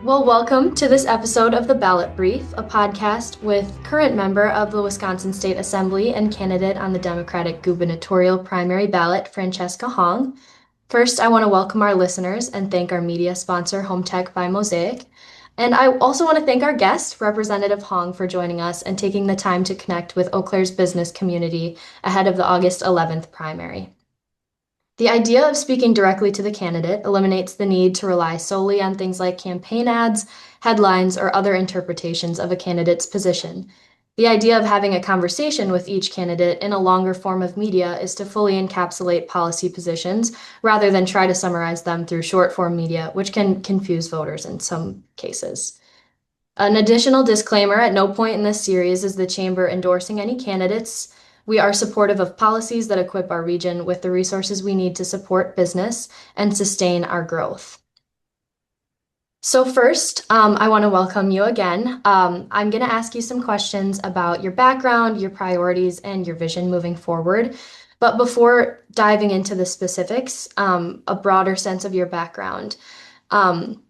Well, welcome to this episode of the Ballot Brief, a podcast with current member of the Wisconsin State Assembly and candidate on the Democratic gubernatorial primary ballot, Francesca Hong. First, I want to welcome our listeners and thank our media sponsor, Home Tech by Mosaic. And I also want to thank our guest, Representative Hong, for joining us and taking the time to connect with Eau Claire's business community ahead of the August 11th primary. The idea of speaking directly to the candidate eliminates the need to rely solely on things like campaign ads, headlines, or other interpretations of a candidate's position. The idea of having a conversation with each candidate in a longer form of media is to fully encapsulate policy positions rather than try to summarize them through short form media, which can confuse voters in some cases. An additional disclaimer: at no point in this series is the Chamber endorsing any candidates. We are supportive of policies that equip our region with the resources we need to support business and sustain our growth. So first, I want to welcome you again. I'm going to ask you some questions about your background, your priorities, and your vision moving forward. But before diving into the specifics, a broader sense of your background. Um,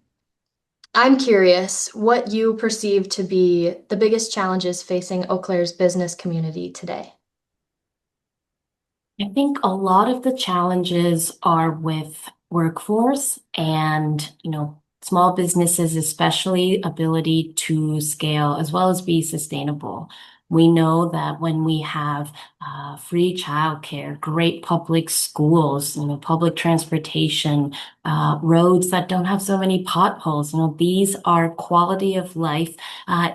I'm curious what you perceive to be the biggest challenges facing Eau Claire's business community today. I think a lot of the challenges are with workforce and, small businesses, especially ability to scale as well as be sustainable. We know that when we have free childcare, great public schools, public transportation, roads that don't have so many potholes, these are quality of life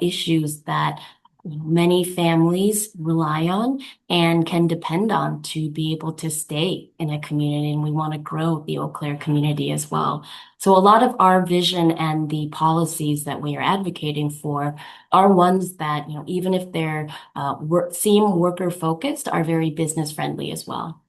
issues that many families rely on and can depend on to be able to stay in a community. And we want to grow the Eau Claire community as well. So a lot of our vision and the policies that we are advocating for are ones that, even if they're seem worker focused, are very business friendly as well.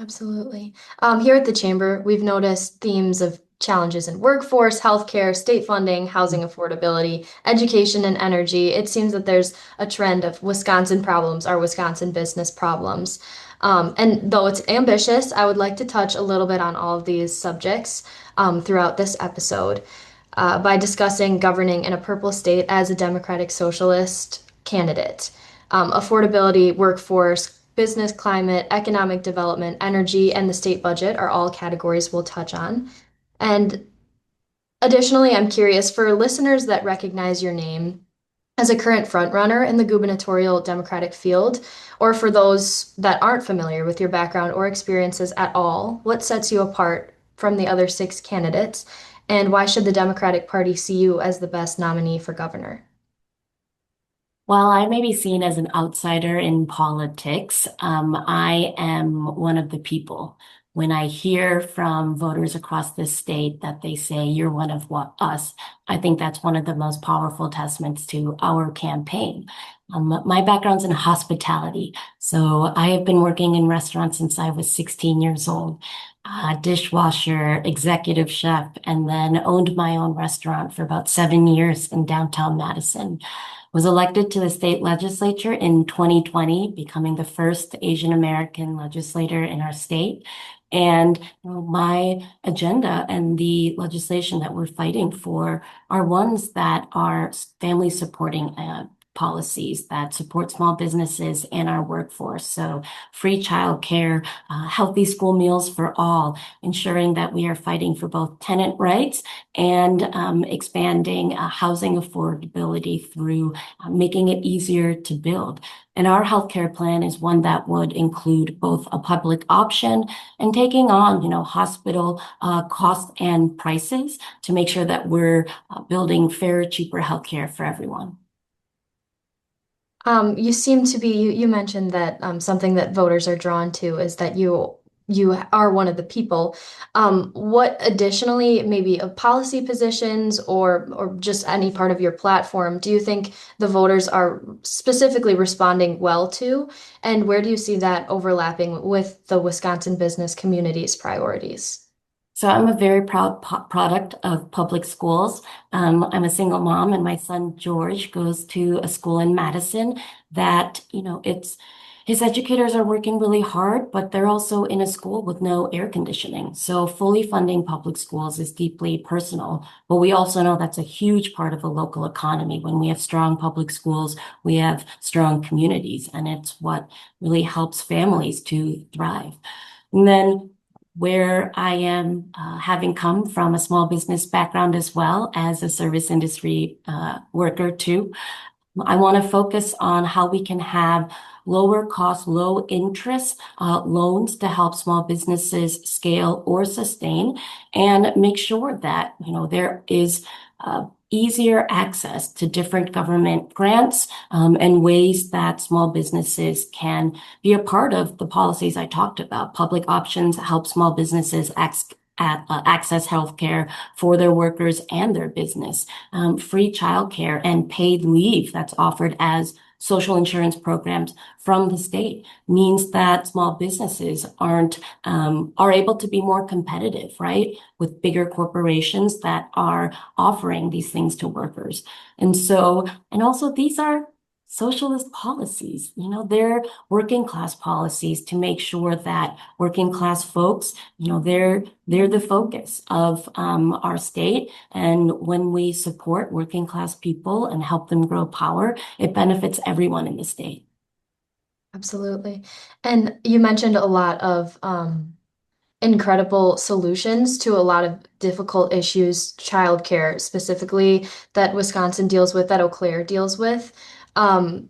Absolutely. Here at the Chamber, we've noticed themes of challenges in workforce, healthcare, state funding, housing affordability, education, and energy. It seems that there's a trend of Wisconsin problems are Wisconsin business problems. And though it's ambitious, I would like to touch a little bit on all of these subjects throughout this episode by discussing governing in a purple state as a Democratic Socialist candidate. Affordability, workforce, business climate, economic development, energy, and the state budget are all categories we'll touch on. And additionally, I'm curious for listeners that recognize your name as a current frontrunner in the gubernatorial Democratic field, or for those that aren't familiar with your background or experiences at all, what sets you apart from the other six candidates, and why should the Democratic Party see you as the best nominee for governor? While I may be seen as an outsider in politics, I am one of the people. When I hear from voters across the state that they say you're one of us, I think that's one of the most powerful testaments to our campaign. My background's in hospitality, so I have been working in restaurants since I was 16 years old. Dishwasher, executive chef, and then owned my own restaurant for about 7 years in downtown Madison. Was elected to the state legislature in 2020, becoming the first Asian American legislator in our state. And my agenda and the legislation that we're fighting for are ones that are family supporting policies that support small businesses and our workforce. So free childcare, healthy school meals for all, ensuring that we are fighting for both tenant rights and expanding housing affordability through making it easier to build. And our healthcare plan is one that would include both a public option and taking on, hospital costs and prices to make sure that we're building fair, cheaper healthcare for everyone. You seem to be, you mentioned that something that voters are drawn to is that you are one of the people. What additionally, maybe of policy positions or just any part of your platform, do you think the voters are specifically responding well to? And where do you see that overlapping with the Wisconsin business community's priorities? So I'm a very proud product of public schools. I'm a single mom, and my son George goes to a school in Madison that, it's His educators are working really hard, but they're also in a school with no air conditioning. So fully funding public schools is deeply personal. But we also know that's a huge part of the local economy. When we have strong public schools, we have strong communities, and it's what really helps families to thrive. And then where I am, having come from a small business background as well as a service industry worker too, I want to focus on how we can have lower cost, low interest loans to help small businesses scale or sustain, and make sure that, there is easier access to different government grants and ways that small businesses can be a part of the policies I talked about. Public options help small businesses access healthcare for their workers and their business. Free childcare and paid leave that's offered as social insurance programs from the state means that small businesses are able to be more competitive, right, with bigger corporations that are offering these things to workers. And also these are socialist policies. They're working class policies to make sure that working class folks, they're the focus of our state. And when we support working class people and help them grow power, it benefits everyone in the state. Absolutely. And you mentioned a lot of incredible solutions to a lot of difficult issues, childcare specifically, that Wisconsin deals with, that Eau Claire deals with. Um,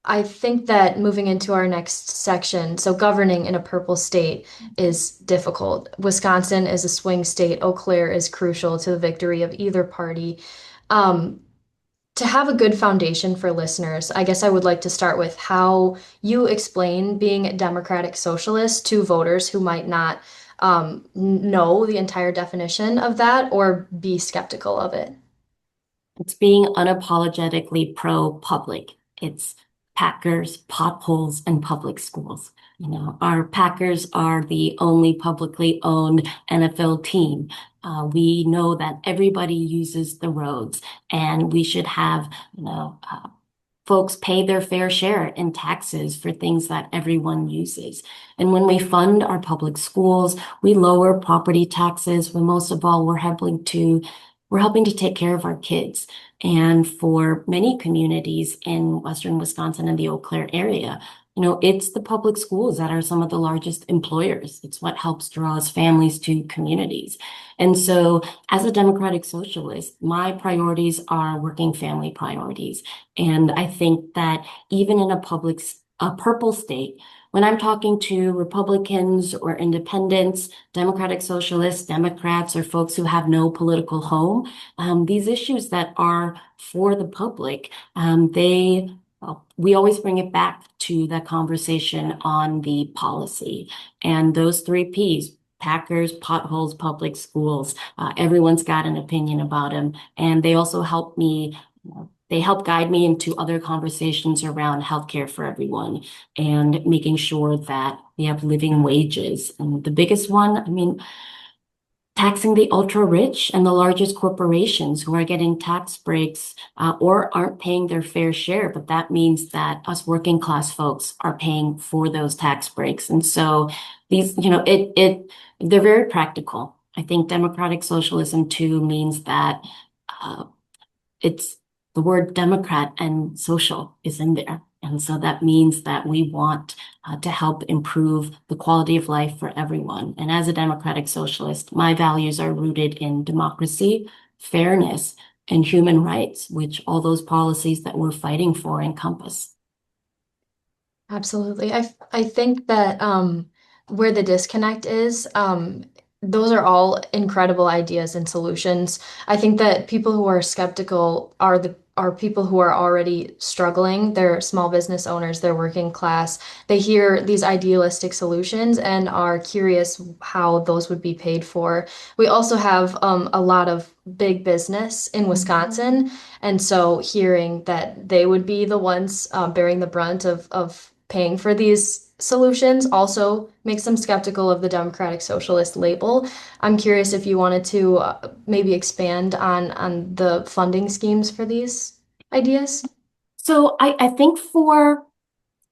I think that moving into our next section, so governing in a purple state is difficult. Wisconsin is a swing state. Eau Claire is crucial to the victory of either party. Um, to have a good foundation for listeners, I guess I would like to start with how you explain being a democratic socialist to voters who might not know the entire definition of that or be skeptical of it. It's being unapologetically pro-public. It's Packers, potholes, and public schools. Our Packers are the only publicly owned NFL team. We know that everybody uses the roads, and we should have, folks pay their fair share in taxes for things that everyone uses. And when we fund our public schools, we lower property taxes, but most of all, we're helping to take care of our kids. And for many communities in Western Wisconsin and the Eau Claire area, it's the public schools that are some of the largest employers. It's what helps draws families to communities. And so, as a democratic socialist, my priorities are working family priorities. And I think that even in a purple state, when I'm talking to Republicans or independents, Democratic Socialists, Democrats, or folks who have no political home, these issues that are for the public, we always bring it back to that conversation on the policy. And those three Ps, Packers, potholes, public schools, everyone's got an opinion about them. And they also help me. They help guide me into other conversations around healthcare for everyone and making sure that we have living wages. And the biggest one, I mean, taxing the ultra rich and the largest corporations who are getting tax breaks or aren't paying their fair share. But that means that us working class folks are paying for those tax breaks. And so these, they're very practical. I think democratic socialism too means that uh, it's the word Democrat and social is in there. And so that means that we want to help improve the quality of life for everyone. And as a democratic socialist, my values are rooted in democracy, fairness, and human rights, which all those policies that we're fighting for encompass. Absolutely. I think that where the disconnect is, those are all incredible ideas and solutions. I think that people who are skeptical are people who are already struggling. They're small business owners, they're working class. They hear these idealistic solutions and are curious how those would be paid for. We also have a lot of big business in Wisconsin, and so hearing that they would be the ones bearing the brunt of paying for these solutions also makes them skeptical of the Democratic Socialist label. I'm curious if you wanted to maybe expand on the funding schemes for these ideas. So I think for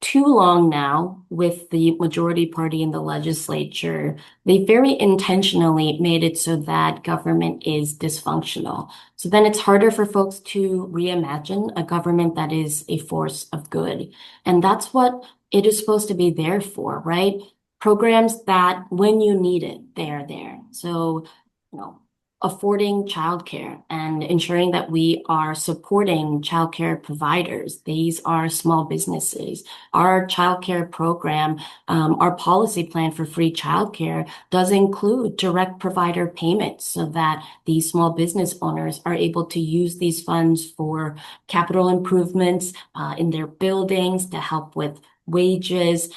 too long now with the majority party in the legislature, they very intentionally made it so that government is dysfunctional. So then it's harder for folks to reimagine a government that is a force of good. And that's what it is supposed to be there for, right? Programs that when you need it, they are there. So, you know, affording childcare and ensuring that we are supporting childcare providers. These are small businesses. Our childcare program, our policy plan for free childcare does include direct provider payments so that these small business owners are able to use these funds for capital improvements in their buildings to help with wages,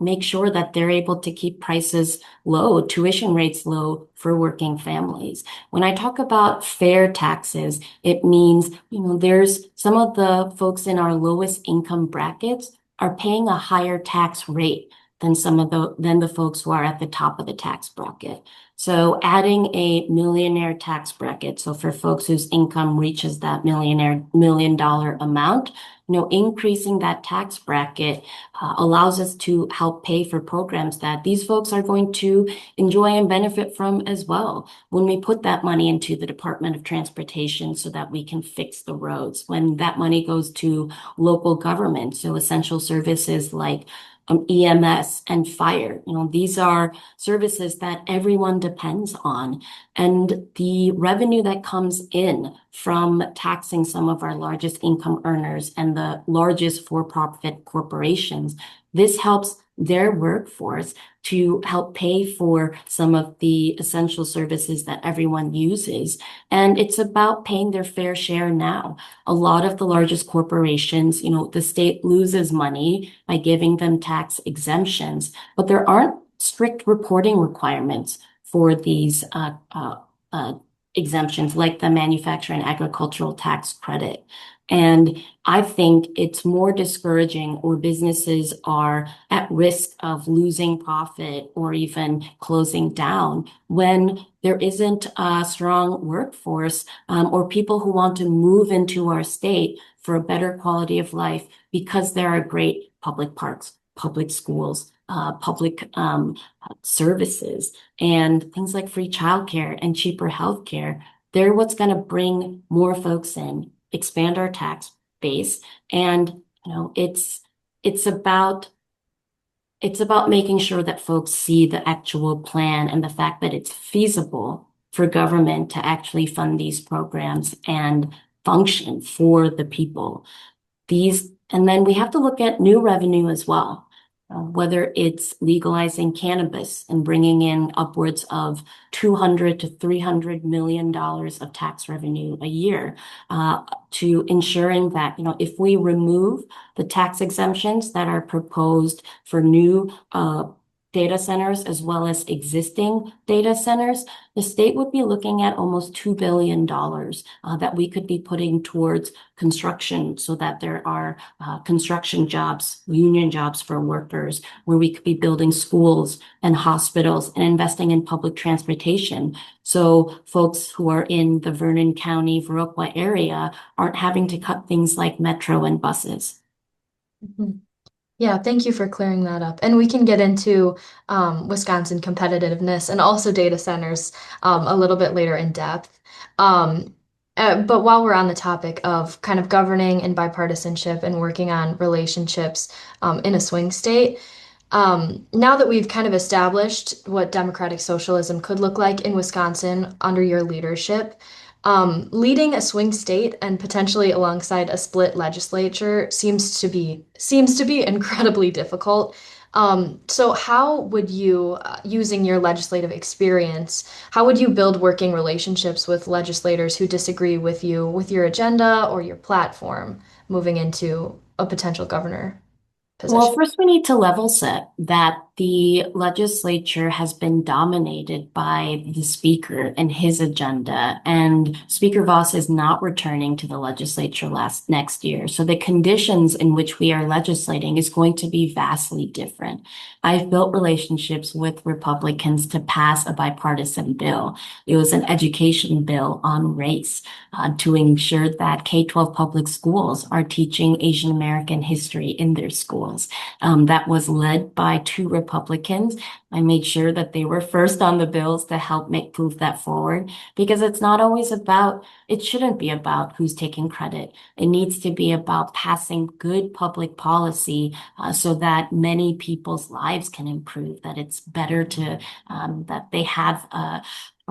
make sure that they're able to keep prices low, tuition rates low for working families. When I talk about fair taxes, it means, there's some of the folks in our lowest income brackets are paying a higher tax rate than the folks who are at the top of the tax bracket. So adding a millionaire tax bracket, so for folks whose income reaches that $1 million amount, increasing that tax bracket allows us to help pay for programs that these folks are going to enjoy and benefit from as well. When we put that money into the Department of Transportation so that we can fix the roads, when that money goes to local government, so essential services like EMS and fire, these are services that everyone depends on. And the revenue that comes in from taxing some of our largest income earners and the largest for-profit corporations, this helps their workforce to help pay for some of the essential services that everyone uses. And it's about paying their fair share now. A lot of the largest corporations, the state loses money by giving them tax exemptions, but there aren't strict reporting requirements for these uh, exemptions like the manufacturing agricultural tax credit. And I think it's more discouraging or businesses are at risk of losing profit or even closing down when there isn't a strong workforce or people who want to move into our state for a better quality of life because there are great public parks, public schools, public services, and things like free childcare and cheaper healthcare. They're what's going to bring more folks in, expand our tax base, and it's about it's about making sure that folks see the actual plan and the fact that it's feasible for government to actually fund these programs and function for the people. And then we have to look at new revenue as well, whether it's legalizing cannabis and bringing in upwards of 200 to $300 million of tax revenue a year, to ensuring that, if we remove the tax exemptions that are proposed for new data centers as well as existing data centers, the state would be looking at almost $2 billion that we could be putting towards construction so that there are construction jobs, union jobs for workers, where we could be building schools and hospitals and investing in public transportation. So folks who are in the Vernon County, Viroqua area aren't having to cut things like metro and buses. Mhm. Yeah, thank you for clearing that up. And we can get into Wisconsin competitiveness and also data centers a little bit later in depth. Um, but while we're on the topic of kind of governing and bipartisanship and working on relationships in a swing state, now that we've kind of established what democratic socialism could look like in Wisconsin under your leadership, leading a swing state and potentially alongside a split legislature seems to be incredibly difficult. So how would you, using your legislative experience, how would you build working relationships with legislators who disagree with you with your agenda or your platform moving into a potential governor Well, position? first we need to level set that the legislature has been dominated by the speaker and his agenda, and Speaker Voss is not returning to the legislature next year. So the conditions in which we are legislating is going to be vastly different. I've built relationships with Republicans to pass a bipartisan bill. It was an education bill on race to ensure that K-12 public schools are teaching Asian American history in their schools. That was led by two Republicans. I made sure that they were first on the bills to help move that forward because it's not always about, it shouldn't be about who's taking credit. It needs to be about passing good public policy so that many people's lives can improve, that it's better to, that they have a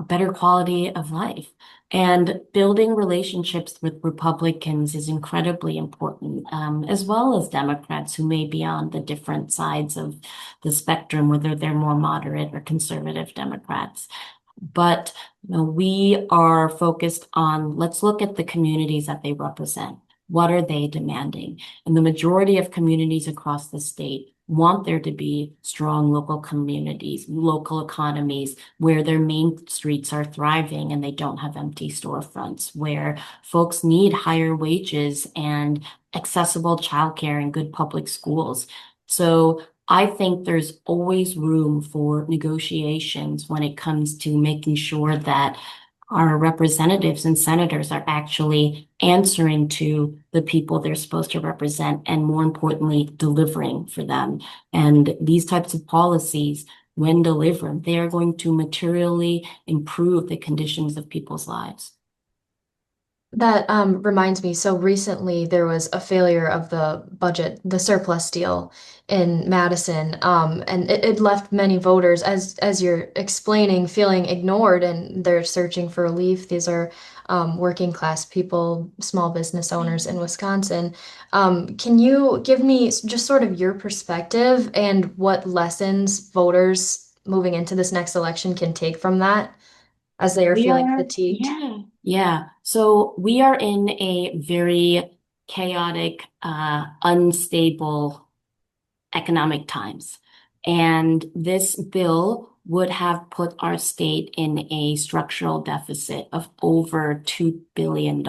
better quality of life. And building relationships with Republicans is incredibly important, as well as Democrats who may be on the different sides of the spectrum, whether they're more moderate or conservative Democrats. But we are focused on, let's look at the communities that they represent. What are they demanding? And the majority of communities across the state want there to be strong local communities, local economies where their main streets are thriving and they don't have empty storefronts, where folks need higher wages and accessible childcare and good public schools. So I think there's always room for negotiations when it comes to making sure that our representatives and senators are actually answering to the people they're supposed to represent and more importantly, delivering for them. And these types of policies, when delivered, they are going to materially improve the conditions of people's lives. That reminds me, so recently there was a failure of the budget, the surplus deal in Madison, and it left many voters, as you're explaining, feeling ignored, and they're searching for relief. These are working class people, small business owners in Wisconsin. Can you give me just sort of your perspective and what lessons voters moving into this next election can take from that as they are We feeling are, fatigued? yeah, yeah. So we are in a very chaotic, unstable economic times. And this bill would have put our state in a structural deficit of over $2 billion.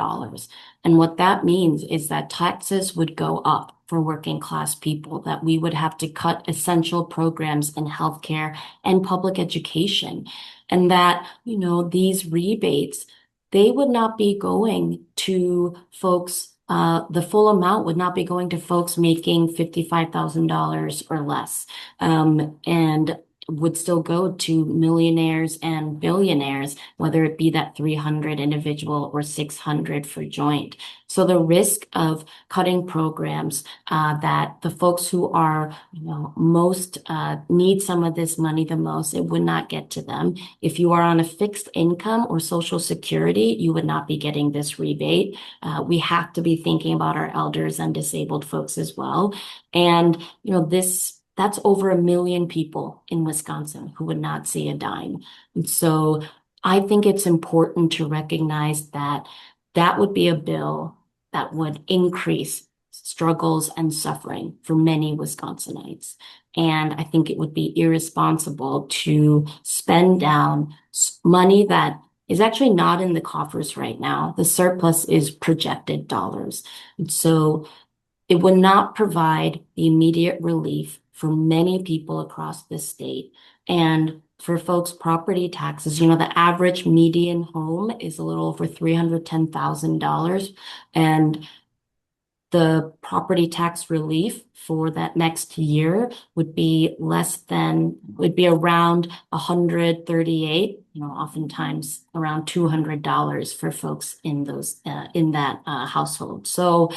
And what that means is that taxes would go up for working class people, that we would have to cut essential programs in healthcare and public education. And that, these rebates, they would not be going to folks the full amount would not be going to folks making $55,000 or less, and would still go to millionaires and billionaires, whether it be that 300 individual or 600 for joint. So the risk of cutting programs that the folks who are, most need some of this money the most, it would not get to them. If you are on a fixed income or Social Security, you would not be getting this rebate. We have to be thinking about our elders and disabled folks as well. And, that's over 1 million people in Wisconsin who would not see a dime. And so I think it's important to recognize that that would be a bill that would increase struggles and suffering for many Wisconsinites. And I think it would be irresponsible to spend down money that is actually not in the coffers right now. The surplus is projected dollars. And so it would not provide the immediate relief for many people across the state. And for folks, property taxes, the average median home is a little over $310,000. And the property tax relief for that next year would be around 138, oftentimes around $200 for folks in that household. So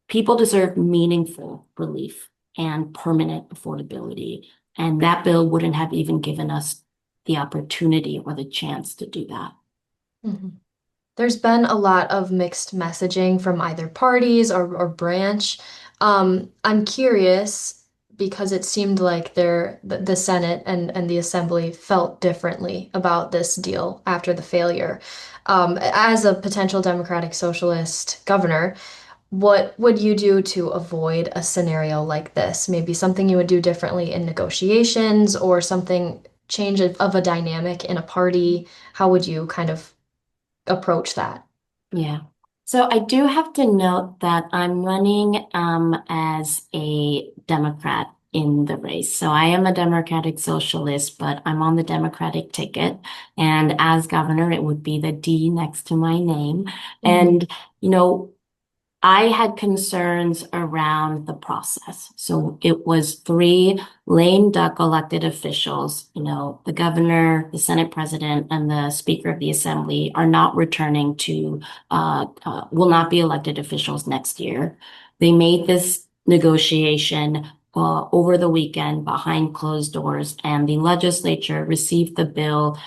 people deserve meaningful relief and permanent affordability. And that bill wouldn't have even given us the opportunity or the chance to do that. Mhm. There's been a lot of mixed messaging from either parties or branch. I'm curious because it seemed like the Senate and the Assembly felt differently about this deal after the failure. As a potential Democratic Socialist governor, What would you do to avoid a scenario like this? Maybe something you would do differently in negotiations or something change of a dynamic in a party. How would you kind of approach that? Yeah. So I do have to note that I'm running as a Democrat in the race. So I am a Democratic Socialist, but I'm on the Democratic ticket. And as governor, it would be the D next to my name. Mhm. And, you know, I had concerns around the process. So it was three lame duck elected officials. The governor, the Senate president, and the Speaker of the Assembly are not returning will not be elected officials next year. They made this negotiation over the weekend behind closed doors, and the legislature received the bill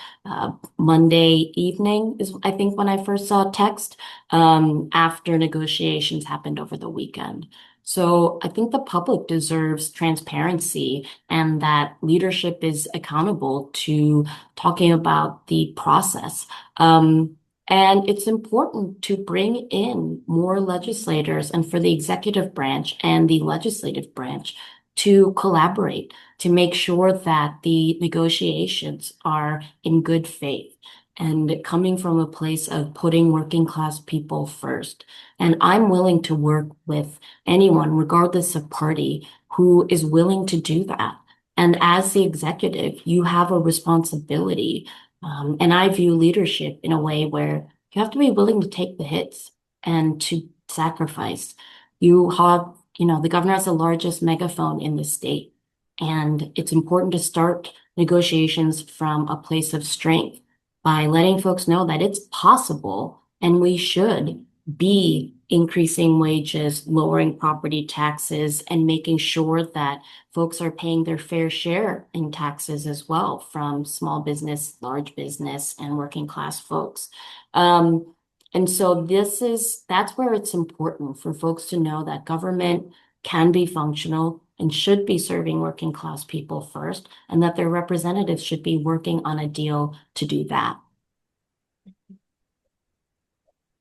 Monday evening, is I think when I first saw text after negotiations happened over the weekend. So I think the public deserves transparency and that leadership is accountable to talking about the process. And it's important to bring in more legislators and for the executive branch and the legislative branch to collaborate to make sure that the negotiations are in good faith and coming from a place of putting working class people first. And I'm willing to work with anyone, regardless of party, who is willing to do that. And as the executive, you have a responsibility. And I view leadership in a way where you have to be willing to take the hits and to sacrifice. The governor has the largest megaphone in the state, and it's important to start negotiations from a place of strength by letting folks know that it's possible and we should be increasing wages, lowering property taxes, and making sure that folks are paying their fair share in taxes as well from small business, large business, and working class folks. Um, and so that's where it's important for folks to know that government can be functional and should be serving working class people first, and that their representatives should be working on a deal to do that.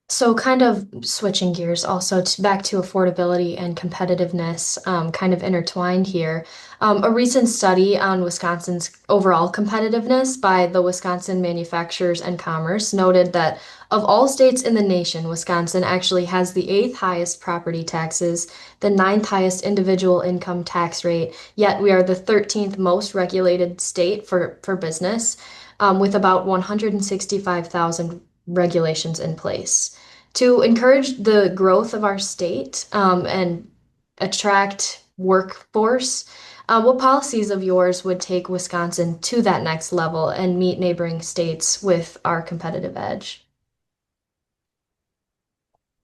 So, kind of switching gears also back to affordability and competitiveness, kind of intertwined here. A recent study on Wisconsin's overall competitiveness by the Wisconsin Manufacturers and Commerce noted that of all states in the nation, Wisconsin actually has the eighth highest property taxes, the ninth highest individual income tax rate, yet we are the 13th most regulated state for business, with about 165,000 regulations in place. To encourage the growth of our state and attract workforce, what policies of yours would take Wisconsin to that next level and meet neighboring states with our competitive edge?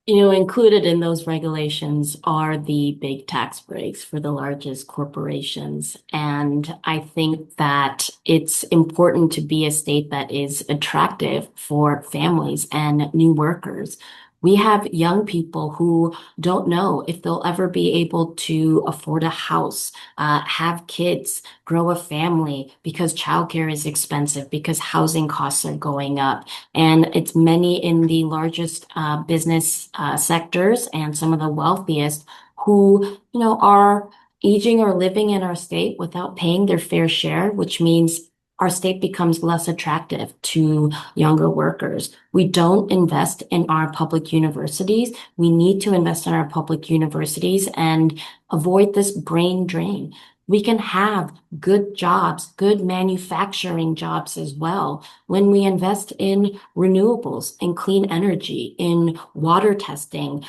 Included in those regulations are the big tax breaks for the largest corporations. And I think that it's important to be a state that is attractive for families and new workers. We have young people who don't know if they'll ever be able to afford a house, have kids, grow a family because childcare is expensive, because housing costs are going up. And it's many in the largest business sectors and some of the wealthiest who, are aging or living in our state without paying their fair share, which means our state becomes less attractive to younger workers. We don't invest in our public universities. We need to invest in our public universities and avoid this brain drain. We can have good jobs, good manufacturing jobs as well when we invest in renewables and clean energy, in water testing.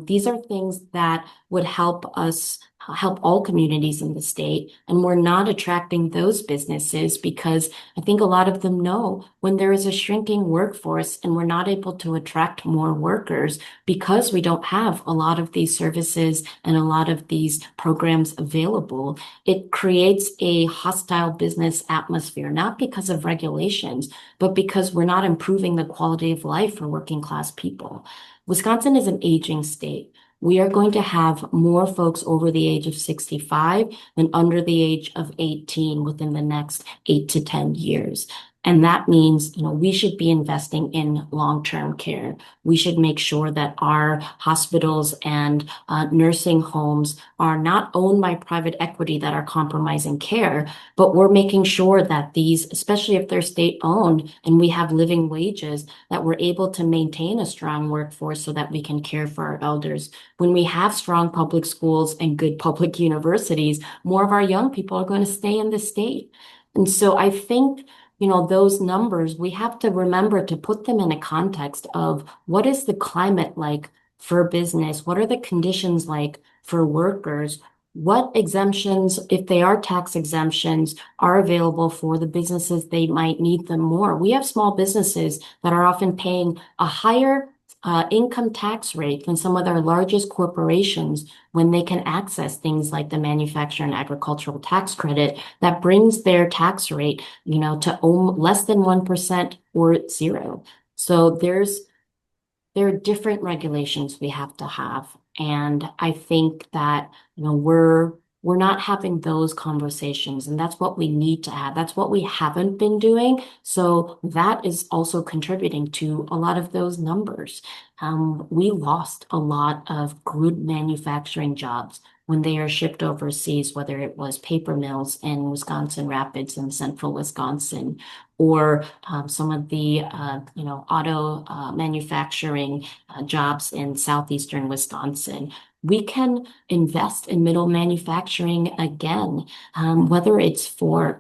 These are things that would help all communities in the state. And we're not attracting those businesses because I think a lot of them know when there is a shrinking workforce and we're not able to attract more workers because we don't have a lot of these services and a lot of these programs available, it creates a hostile business atmosphere, not because of regulations, but because we're not improving the quality of life for working class people. Wisconsin is an aging state. We are going to have more folks over the age of 65 than under the age of 18 within the next 8 to 10 years. And that means, we should be investing in long-term care. We should make sure that our hospitals and nursing homes are not owned by private equity that are compromising care, but we're making sure that these, especially if they're state-owned and we have living wages, that we're able to maintain a strong workforce so that we can care for our elders. When we have strong public schools and good public universities, more of our young people are going to stay in the state. And so I think, those numbers, we have to remember to put them in a context of what is the climate like for business? What are the conditions like for workers? What exemptions, if they are tax exemptions, are available for the businesses they might need them more? We have small businesses that are often paying a higher income tax rate than some of their largest corporations when they can access things like the manufacturer and agricultural tax credit that brings their tax rate, to less than 1% or zero. So there are different regulations we have to have. And I think that, we're not having those conversations, and that's what we need to have. That's what we haven't been doing. So that is also contributing to a lot of those numbers. We lost a lot of good manufacturing jobs when they are shipped overseas, whether it was paper mills in Wisconsin Rapids and central Wisconsin, or some of the auto manufacturing jobs in southeastern Wisconsin. We can invest in middle manufacturing again, whether it's for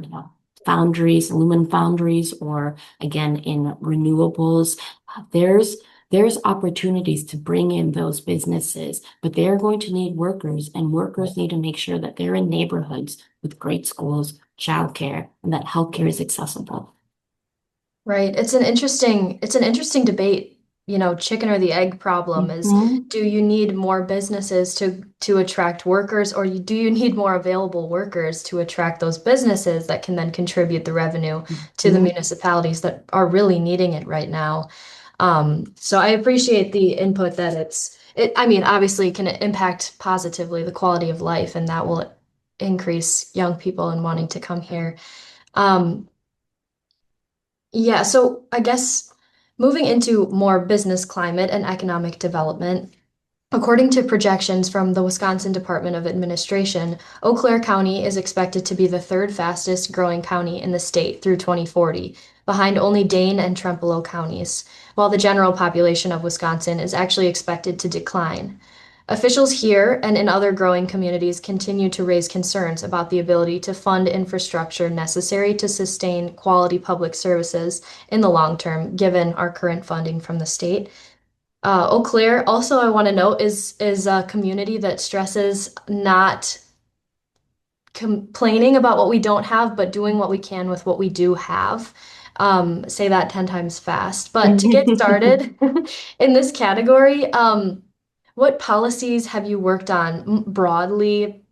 foundries, aluminum foundries, or again in renewables. There's opportunities to bring in those businesses, but they're going to need workers, and workers need to make sure that they're in neighborhoods with great schools, childcare, and that healthcare is accessible. Right. It's an interesting debate, chicken or the egg problem is, Mhm. do you need more businesses to attract workers, or do you need more available workers to attract those businesses that can then contribute the revenue to the Mhm. municipalities that are really needing it right now? So I appreciate the input that I mean, obviously it can impact positively the quality of life, and that will increase young people in wanting to come here. Um, yeah, so I guess moving into more business climate and economic development, according to projections from the Wisconsin Department of Administration, Eau Claire County is expected to be the third fastest growing county in the state through 2040, behind only Dane and Trempealeau counties, while the general population of Wisconsin is actually expected to decline. Officials here and in other growing communities continue to raise concerns about the ability to fund infrastructure necessary to sustain quality public services in the long term, given our current funding from the state. Eau Claire, also, I want to note, is a community that stresses not complaining about what we don't have, but doing what we can with what we do have. Say that 10 times fast. But to get started in this category, what policies have you worked on broadly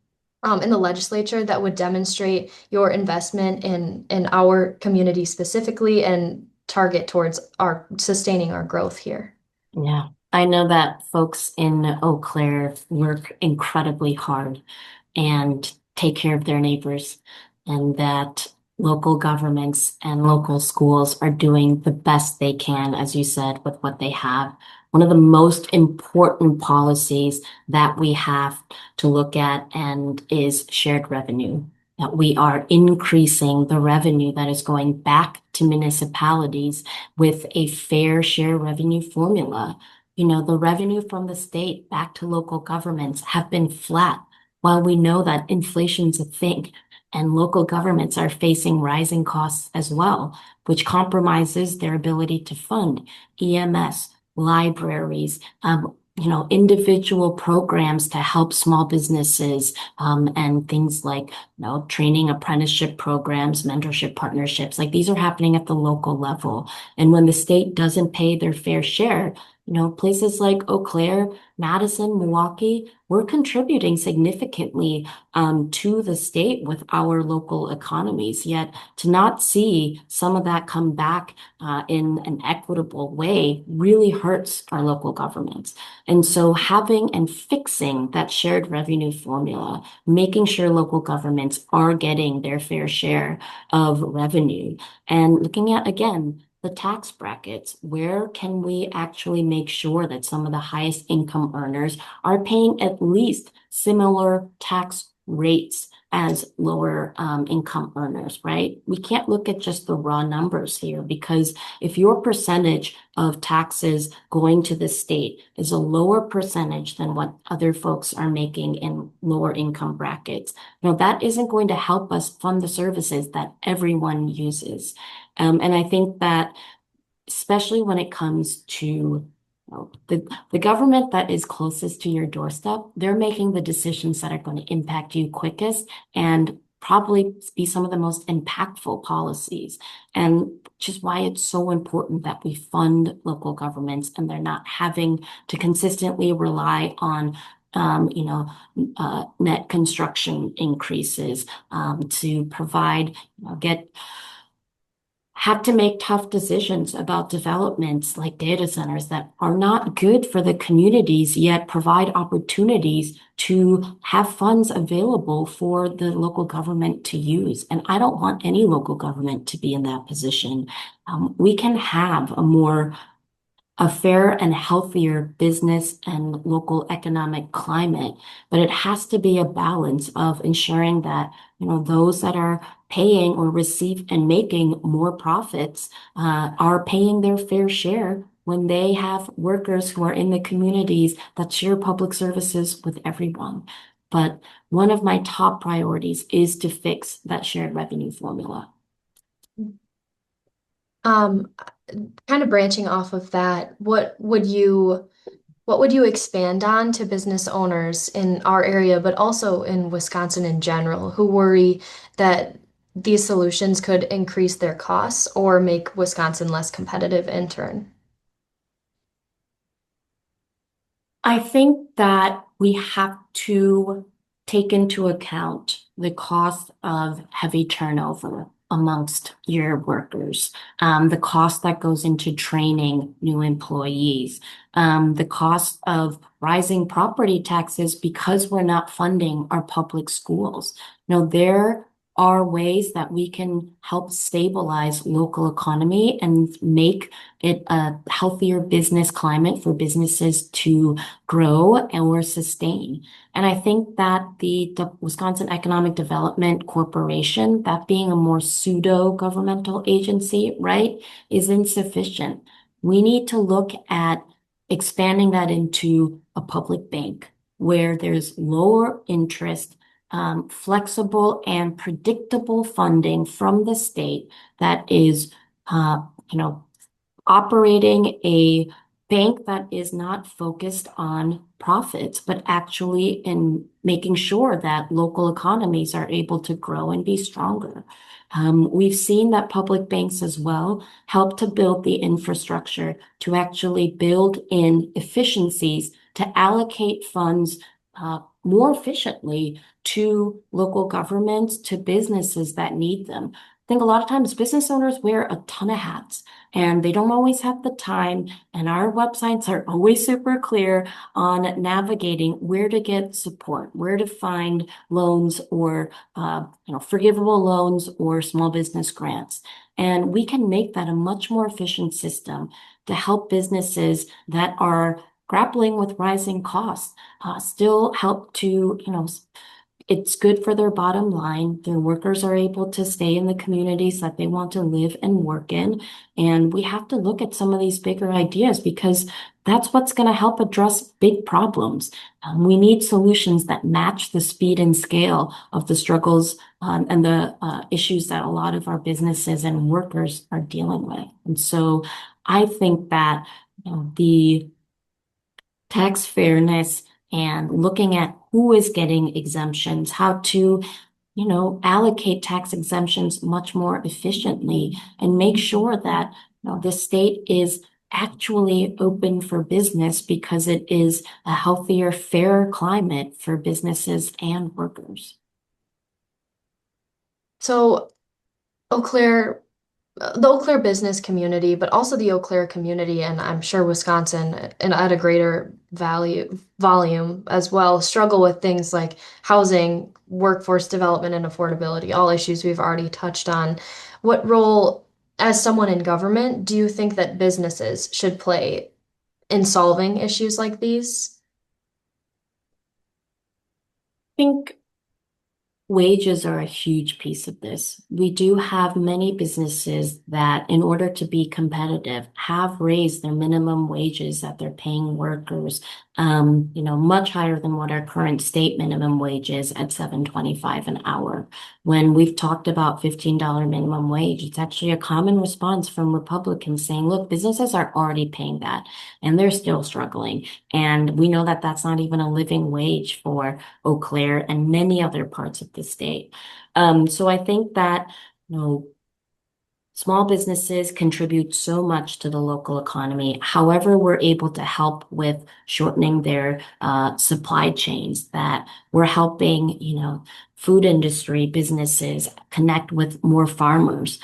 in the legislature that would demonstrate your investment in our community specifically and target towards our sustaining our growth here? Yeah, I know that folks in Eau Claire work incredibly hard and take care of their neighbors, and that local governments and local schools are doing the best they can, as you said, with what they have. One of the most important policies that we have to look at and is shared revenue. That we are increasing the revenue that is going back to municipalities with a fair share revenue formula. The revenue from the state back to local governments have been flat, while we know that inflation's a thing and local governments are facing rising costs as well, which compromises their ability to fund EMS, libraries, individual programs to help small businesses, and things like, training apprenticeship programs, mentorship partnerships. Like these are happening at the local level. And when the state doesn't pay their fair share, Places like Eau Claire, Madison, Milwaukee, we're contributing significantly to the state with our local economies. Yet to not see some of that come back in an equitable way really hurts our local governments. And so having and fixing that shared revenue formula, making sure local governments are getting their fair share of revenue, and looking at, again, the tax brackets. Where can we actually make sure that some of the highest income earners are paying at least similar tax rates as lower income earners, right? We can't look at just the raw numbers here, because if your percentage of taxes going to the state is a lower percentage than what other folks are making in lower income brackets, that isn't going to help us fund the services that everyone uses. And I think that especially when it comes to the government that is closest to your doorstep, they're making the decisions that are going to impact you quickest and probably be some of the most impactful policies. And which is why it's so important that we fund local governments and they're not having to consistently rely on net construction increases to provide, get have to make tough decisions about developments like data centers that are not good for the communities, yet provide opportunities to have funds available for the local government to use. And I don't want any local government to be in that position. We can have a fair and healthier business and local economic climate, but it has to be a balance of ensuring that, those that are paying or receive and making more profits, are paying their fair share when they have workers who are in the communities that share public services with everyone. But one of my top priorities is to fix that shared revenue formula. Um, Kind of branching off of that, what would you expand on to business owners in our area, but also in Wisconsin in general, who worry that these solutions could increase their costs or make Wisconsin less competitive in turn? I think that we have to take into account the cost of heavy turnover amongst your workers, the cost that goes into training new employees, the cost of rising property taxes because we're not funding our public schools. There are ways that we can help stabilize local economy and make it a healthier business climate for businesses to grow or sustain. And I think that the Wisconsin Economic Development Corporation, that being a more pseudo-governmental agency, right, is insufficient. We need to look at expanding that into a public bank where there's lower interest, flexible and predictable funding from the state that is, uh, you know, operating a bank that is not focused on profits, but actually in making sure that local economies are able to grow and be stronger. We've seen that public banks as well help to build the infrastructure to actually build in efficiencies to allocate funds more efficiently to local governments, to businesses that need them. I think a lot of times business owners wear a ton of hats and they don't always have the time. And our websites are always super clear on navigating where to get support, where to find loans or forgivable loans or small business grants. And we can make that a much more efficient system to help businesses that are grappling with rising costs still help to, it's good for their bottom line. Their workers are able to stay in the communities that they want to live and work in. And we have to look at some of these bigger ideas because that's what's going to help address big problems. We need solutions that match the speed and scale of the struggles and the issues that a lot of our businesses and workers are dealing with. And so I think that the tax fairness and looking at who is getting exemptions, how to, allocate tax exemptions much more efficiently and make sure that, the state is actually open for business because it is a healthier, fairer climate for businesses and workers. So Eau Claire, the Eau Claire business community, but also the Eau Claire community, and I'm sure Wisconsin, and at a greater value volume as well, struggle with things like housing, workforce development, and affordability, all issues we've already touched on. What role, as someone in government, do you think that businesses should play in solving issues like these? I think wages are a huge piece of this. We do have many businesses that, in order to be competitive, have raised their minimum wages that they're paying workers, much higher than what our current state minimum wage is at 7.25 an hour. When we've talked about $15 minimum wage, it's actually a common response from Republicans saying, look, businesses are already paying that and they're still struggling. And we know that that's not even a living wage for Eau Claire and many other parts of the state. So I think that, you know, small businesses contribute so much to the local economy. However, we're able to help with shortening their supply chains, that we're helping, food industry businesses connect with more farmers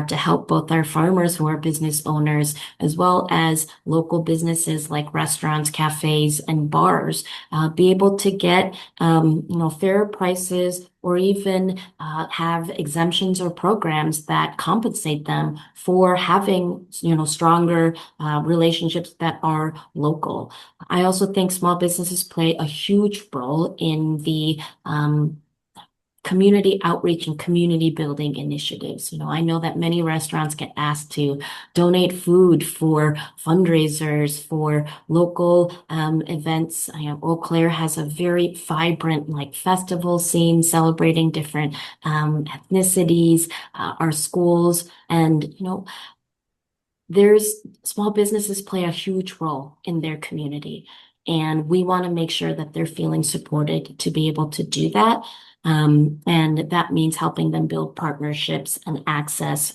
to help both our farmers who are business owners as well as local businesses like restaurants, cafes, and bars be able to get, fairer prices or even have exemptions or programs that compensate them for having, stronger relationships that are local. I also think small businesses play a huge role in the community outreach and community building initiatives. I know that many restaurants get asked to donate food for fundraisers, for local events. Eau Claire has a very vibrant festival scene celebrating different ethnicities, our schools, and there's small businesses play a huge role in their community. And we want to make sure that they're feeling supported to be able to do that. And that means helping them build partnerships and access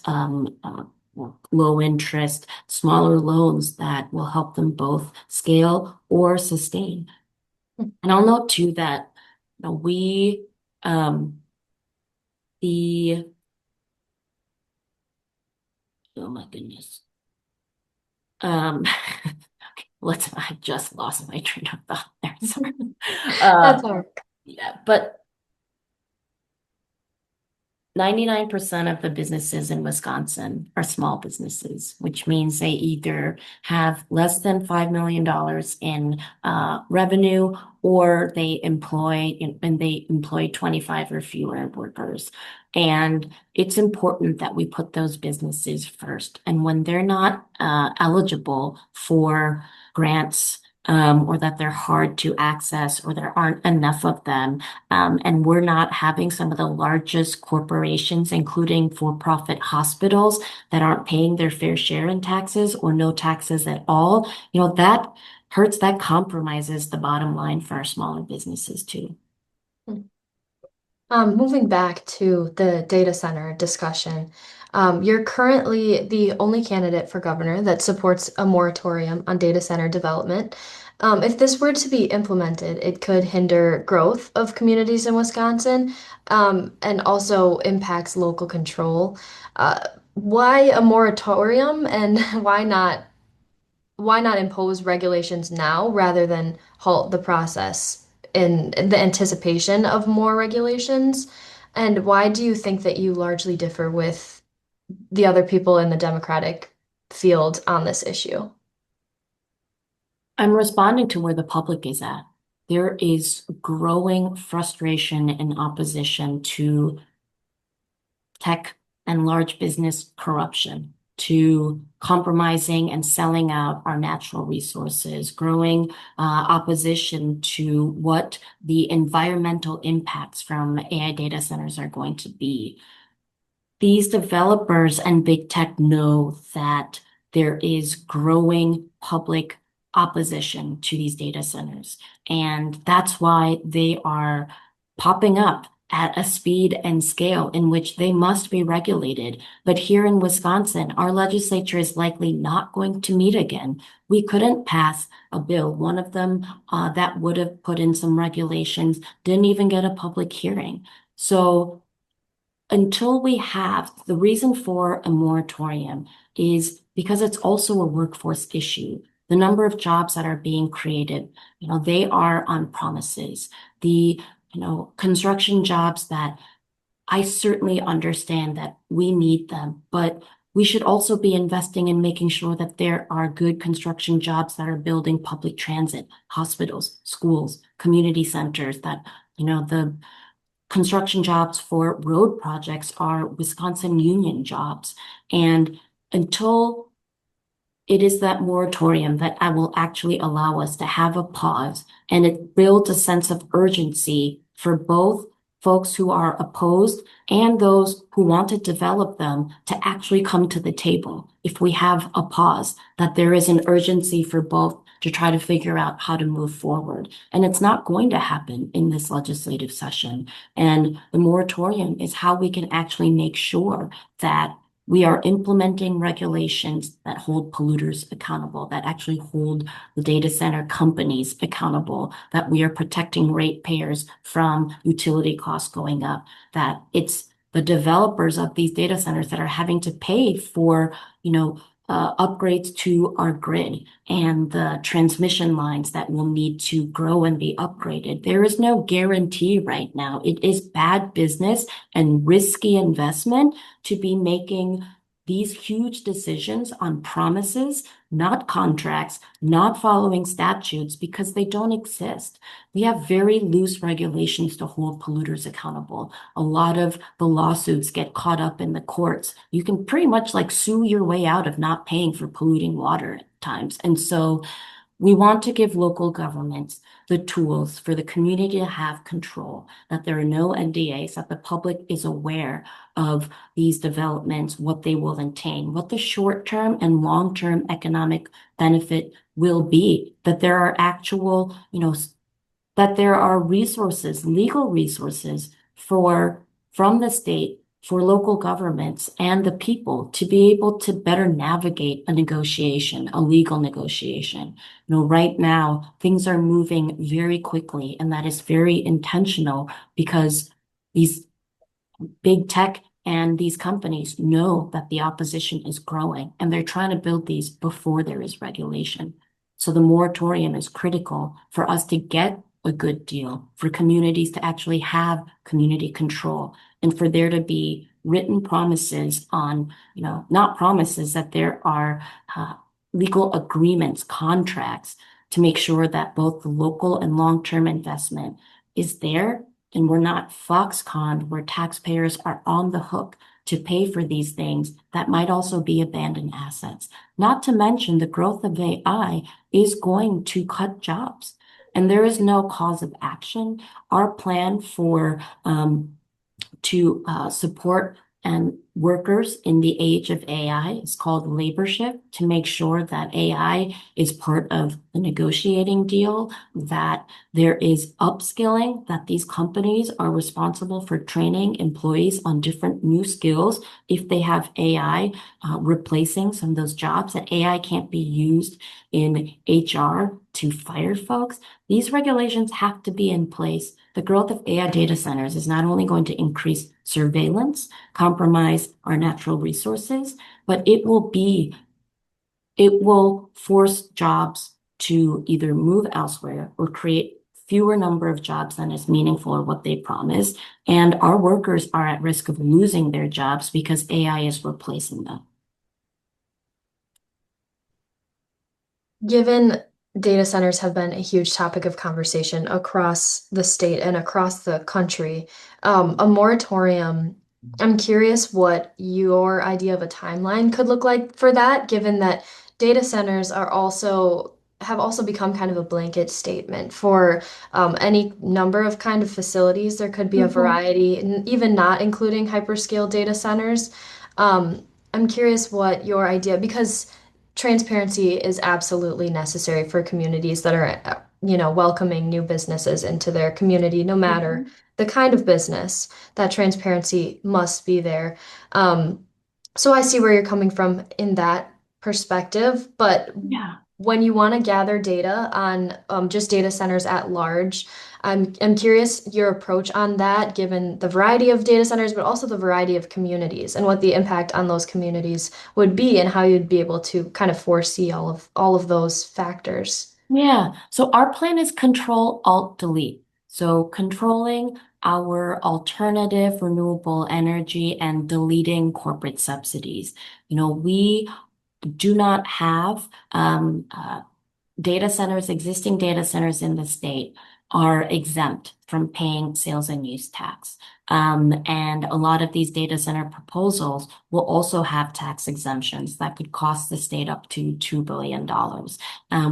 low interest, smaller loans that will help them both scale or sustain. And I'll note too that we, the, oh my goodness. Um, I just lost my train of thought there. Sorry. That's Um, all right. yeah, but 99% of the businesses in Wisconsin are small businesses, which means they either have less than $5 million in revenue or they employ 25 or fewer workers. And it's important that we put those businesses first. And when they're not eligible for grants, or that they're hard to access, or there aren't enough of them, and we're not having some of the largest corporations, including for-profit hospitals, that aren't paying their fair share in taxes or no taxes at all. That hurts, that compromises the bottom line for our smaller businesses too. Moving back to the data center discussion, you're currently the only candidate for governor that supports a moratorium on data center development. If this were to be implemented, it could hinder growth of communities in Wisconsin, and also impacts local control. Why a moratorium, and why not impose regulations now rather than halt the process in the anticipation of more regulations? And why do you think that you largely differ with the other people in the Democratic field on this issue? I'm responding to where the public is at. There is growing frustration and opposition to tech and large business corruption, to compromising and selling out our natural resources, growing opposition to what the environmental impacts from AI data centers are going to be. These developers and big tech know that there is growing public opposition to these data centers. And that's why they are popping up at a speed and scale in which they must be regulated. But here in Wisconsin, our legislature is likely not going to meet again. We couldn't pass a bill. One of them that would have put in some regulations didn't even get a public hearing. So until we have the reason for a moratorium is because it's also a workforce issue. The number of jobs that are being created, they are on promises. The, construction jobs that I certainly understand that we need them, but we should also be investing in making sure that there are good construction jobs that are building public transit, hospitals, schools, community centers, that, the construction jobs for road projects are Wisconsin union jobs. And until it is that moratorium that I will actually allow us to have a pause, and it builds a sense of urgency for both folks who are opposed and those who want to develop them to actually come to the table. If we have a pause, that there is an urgency for both to try to figure out how to move forward. And it's not going to happen in this legislative session. And the moratorium is how we can actually make sure that we are implementing regulations that hold polluters accountable, that actually hold the data center companies accountable, that we are protecting ratepayers from utility costs going up, that it's the developers of these data centers that are having to pay for, upgrades to our grid and the transmission lines that will need to grow and be upgraded. There is no guarantee right now. It is bad business and risky investment to be making these huge decisions on promises, not contracts, not following statutes, because they don't exist. We have very loose regulations to hold polluters accountable. A lot of the lawsuits get caught up in the courts. You can pretty much like sue your way out of not paying for polluting water at times. And so we want to give local governments the tools for the community to have control, that there are no NDAs, that the public is aware of these developments, what they will attain, what the short-term and long-term economic benefit will be, that there are actual, that there are resources, legal resources from the state for local governments and the people to be able to better navigate a negotiation, a legal negotiation. Right now, things are moving very quickly, and that is very intentional because these big tech and these companies know that the opposition is growing, and they're trying to build these before there is regulation. So the moratorium is critical for us to get a good deal, for communities to actually have community control, and for there to be written promises on, not promises, that there are legal agreements, contracts to make sure that both the local and long-term investment is there, and we're not Foxconn, where taxpayers are on the hook to pay for these things that might also be abandoned assets. Not to mention the growth of AI is going to cut jobs, and there is no cause of action. Our plan for to support and workers in the age of AI is called labor shift, to make sure that AI is part of the negotiating deal, that there is upskilling, that these companies are responsible for training employees on different new skills. If they have AI replacing some of those jobs, that AI can't be used in HR to fire folks. These regulations have to be in place. The growth of AI data centers is not only going to increase surveillance, compromise our natural resources, but it will force jobs to either move elsewhere or create fewer number of jobs than is meaningful or what they promised. And our workers are at risk of losing their jobs because AI is replacing them. Given data centers have been a huge topic of conversation across the state and across the country, a moratorium, I'm curious what your idea of a timeline could look like for that, given that data centers are also have also become kind of a blanket statement for any number of kind of facilities. There could be a Mhm. variety, even not including hyperscale data centers. I'm curious what your idea, because transparency is absolutely necessary for communities that are welcoming new businesses into their community, no matter Mhm. the kind of business. That transparency must be there. Um, so I see where you're coming from in that perspective, but Yeah. when you want to gather data on just data centers at large, I'm curious your approach on that, given the variety of data centers, but also the variety of communities and what the impact on those communities would be, and how you'd be able to kind of foresee all of those factors. Yeah. So our plan is Control Alt Delete. So controlling our alternative renewable energy and deleting corporate subsidies. We do not have data centers, existing data centers in the state are exempt from paying sales and use tax. And a lot of these data center proposals will also have tax exemptions that could cost the state up to $2 billion.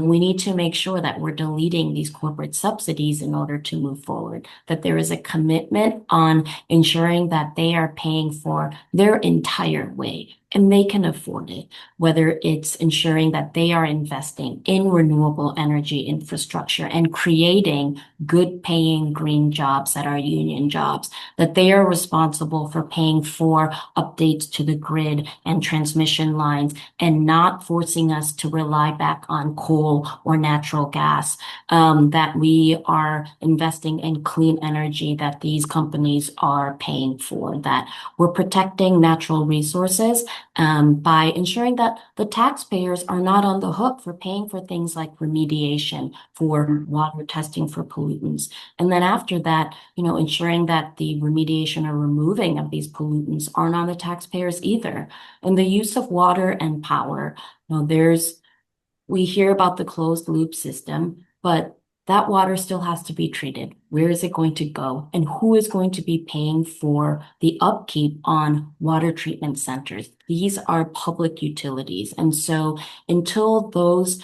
We need to make sure that we're deleting these corporate subsidies in order to move forward, that there is a commitment on ensuring that they are paying for their entire way and they can afford it, whether it's ensuring that they are investing in renewable energy infrastructure and creating good paying green jobs that are union jobs, that they are responsible for paying for updates to the grid and transmission lines and not forcing us to rely back on coal or natural gas, that we are investing in clean energy that these companies are paying for, that we're protecting natural resources by ensuring that the taxpayers are not on the hook for paying for things like remediation, for water testing for pollutants. And then after that, ensuring that the remediation or removing of these pollutants aren't on the taxpayers either. And the use of water and power, we hear about the closed loop system, but that water still has to be treated. Where is it going to go? And who is going to be paying for the upkeep on water treatment centers? These are public utilities. And so until those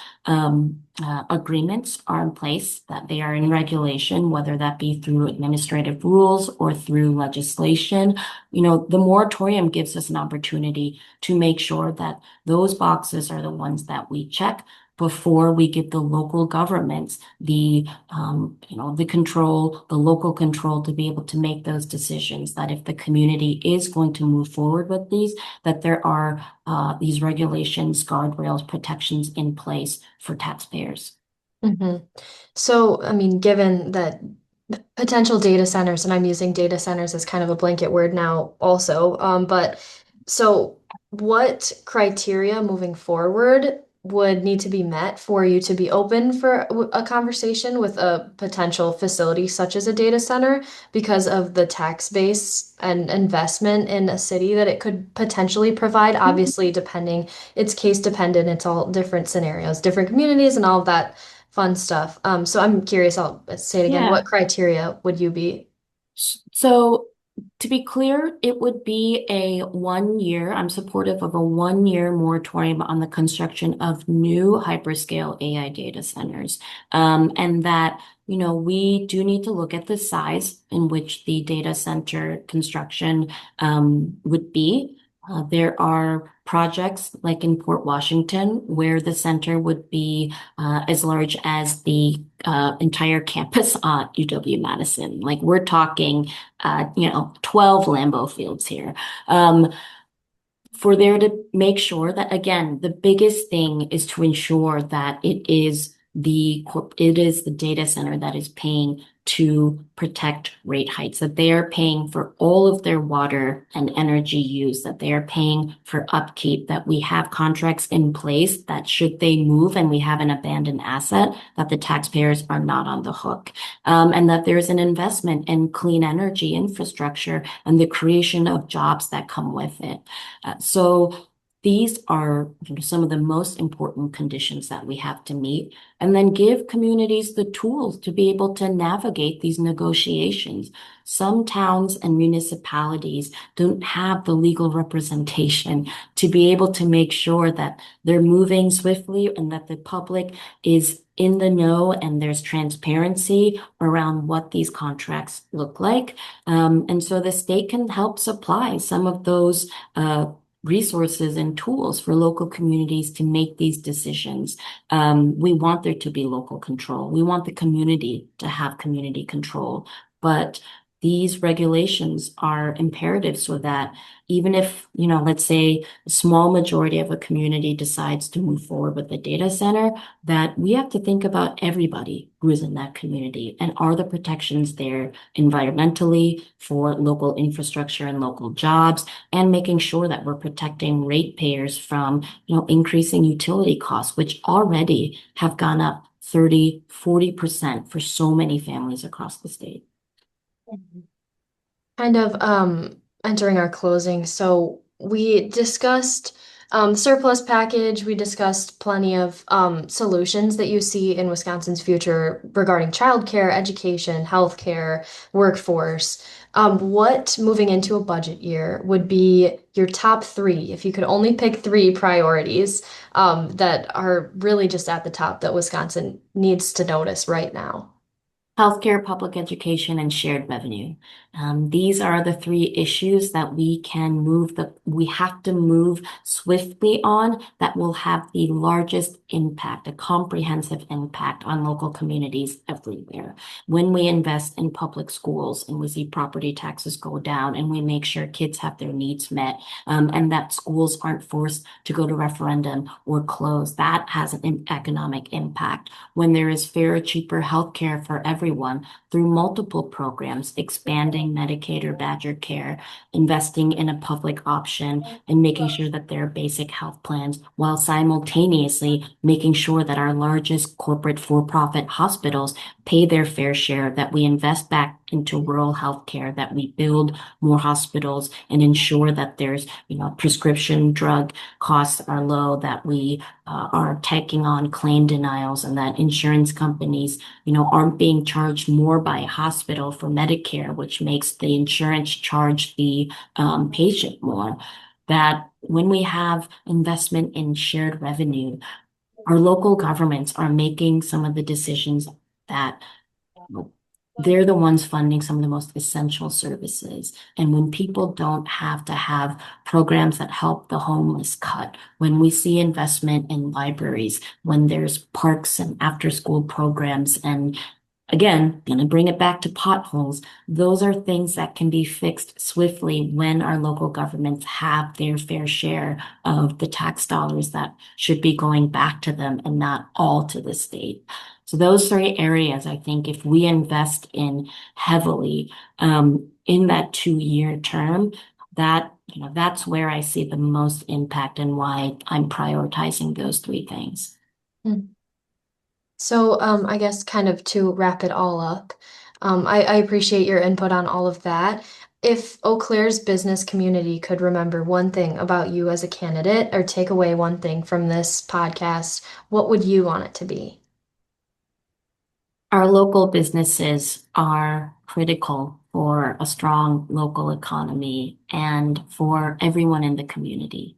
agreements are in place, that they are in regulation, whether that be through administrative rules or through legislation, the moratorium gives us an opportunity to make sure that those boxes are the ones that we check before we give the local governments the local control to be able to make those decisions. That if the community is going to move forward with these, that there are these regulations, guardrails, protections in place for taxpayers. hmm So, I mean, given that potential data centers, and I'm using data centers as kind of a blanket word now also, but so what criteria moving forward would need to be met for you to be open for a conversation with a potential facility such as a data center because of the tax base and investment in a city that it could potentially provide? Obviously, it's case dependent, it's all different scenarios, different communities, and all of that fun stuff. So I'm curious, I'll say it again. What Yeah. criteria would you be? So to be clear, it would be a 1 year. I'm supportive of a 1 year moratorium on the construction of new hyperscale AI data centers. And that, we do need to look at the size in which the data center construction would be. There are projects like in Port Washington where the center would be as large as the entire campus at UW-Madison. Like we're talking, 12 Lambeau Fields here. For there to make sure that, again, the biggest thing is to ensure that it is the data center that is paying to protect rate heights, that they are paying for all of their water and energy use, that they are paying for upkeep, that we have contracts in place that should they move and we have an abandoned asset, that the taxpayers are not on the hook. And that there's an investment in clean energy infrastructure and the creation of jobs that come with it. So these are some of the most important conditions that we have to meet, and then give communities the tools to be able to navigate these negotiations. Some towns and municipalities don't have the legal representation to be able to make sure that they're moving swiftly and that the public is in the know and there's transparency around what these contracts look like. And so the state can help supply some of those resources and tools for local communities to make these decisions. We want there to be local control. We want the community to have community control. But these regulations are imperative so that even if, let's say a small majority of a community decides to move forward with a data center, that we have to think about everybody who is in that community and are the protections there environmentally for local infrastructure and local jobs, and making sure that we're protecting ratepayers from, increasing utility costs, which already have gone up 30, 40% for so many families across the state. Kind of entering our closing. So we discussed surplus package. We discussed plenty of solutions that you see in Wisconsin's future regarding childcare, education, healthcare, workforce. What moving into a budget year would be your top three, if you could only pick three priorities that are really just at the top that Wisconsin needs to notice right now? Healthcare, public education, and shared revenue. These are the three issues that we have to move swiftly on that will have the largest impact, a comprehensive impact on local communities everywhere. When we invest in public schools and we see property taxes go down and we make sure kids have their needs met, and that schools aren't forced to go to referendum or close, that has an economic impact. When there is fairer, cheaper healthcare for everyone through multiple programs, expanding Medicaid or Badger Care, investing in a public option, and making sure that there are basic health plans, while simultaneously making sure that our largest corporate for-profit hospitals pay their fair share, that we invest back into rural healthcare, that we build more hospitals and ensure that there's, prescription drug costs are low, that we are taking on claim denials, and that insurance companies, aren't being charged more by a hospital for Medicare, which makes the insurance charge the patient more. That when we have investment in shared revenue, our local governments are making some of the decisions that they're the ones funding some of the most essential services. And when people don't have to have programs that help the homeless cut, when we see investment in libraries, when there's parks and after school programs, and again, going to bring it back to potholes. Those are things that can be fixed swiftly when our local governments have their fair share of the tax dollars that should be going back to them and not all to the state. So those three areas, I think, if we invest in heavily in that 2-year term, that's where I see the most impact and why I'm prioritizing those three things. Hmm. So, I guess kind of to wrap it all up, I appreciate your input on all of that. If Eau Claire's business community could remember one thing about you as a candidate or take away one thing from this podcast, what would you want it to be? Our local businesses are critical for a strong local economy and for everyone in the community.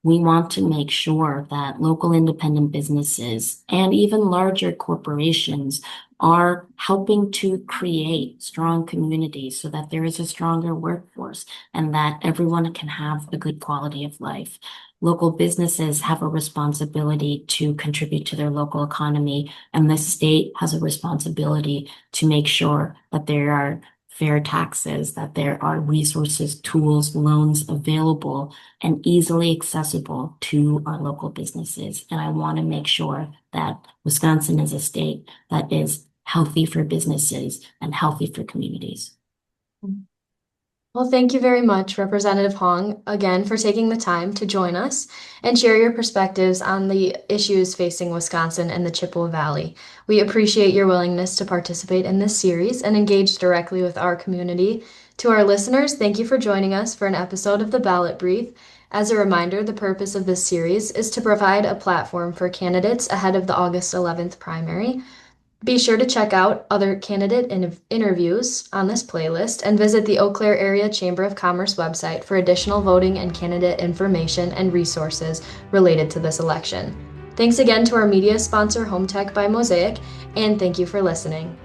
We want to make sure that local independent businesses and even larger corporations are helping to create strong communities so that there is a stronger workforce and that everyone can have a good quality of life. Local businesses have a responsibility to contribute to their local economy, and the state has a responsibility to make sure that there are fair taxes, that there are resources, tools, loans available and easily accessible to our local businesses. And I want to make sure that Wisconsin is a state that is healthy for businesses and healthy for communities. Well, thank you very much, Representative Hong, again for taking the time to join us and share your perspectives on the issues facing Wisconsin and the Chippewa Valley. We appreciate your willingness to participate in this series and engage directly with our community. To our listeners, thank you for joining us for an episode of the Ballot Brief. As a reminder, the purpose of this series is to provide a platform for candidates ahead of the August 11th primary. Be sure to check out other candidate interviews on this playlist and visit the Eau Claire Area Chamber of Commerce website for additional voting and candidate information and resources related to this election. Thanks again to our media sponsor, Home Tech by Mosaic, and thank you for listening.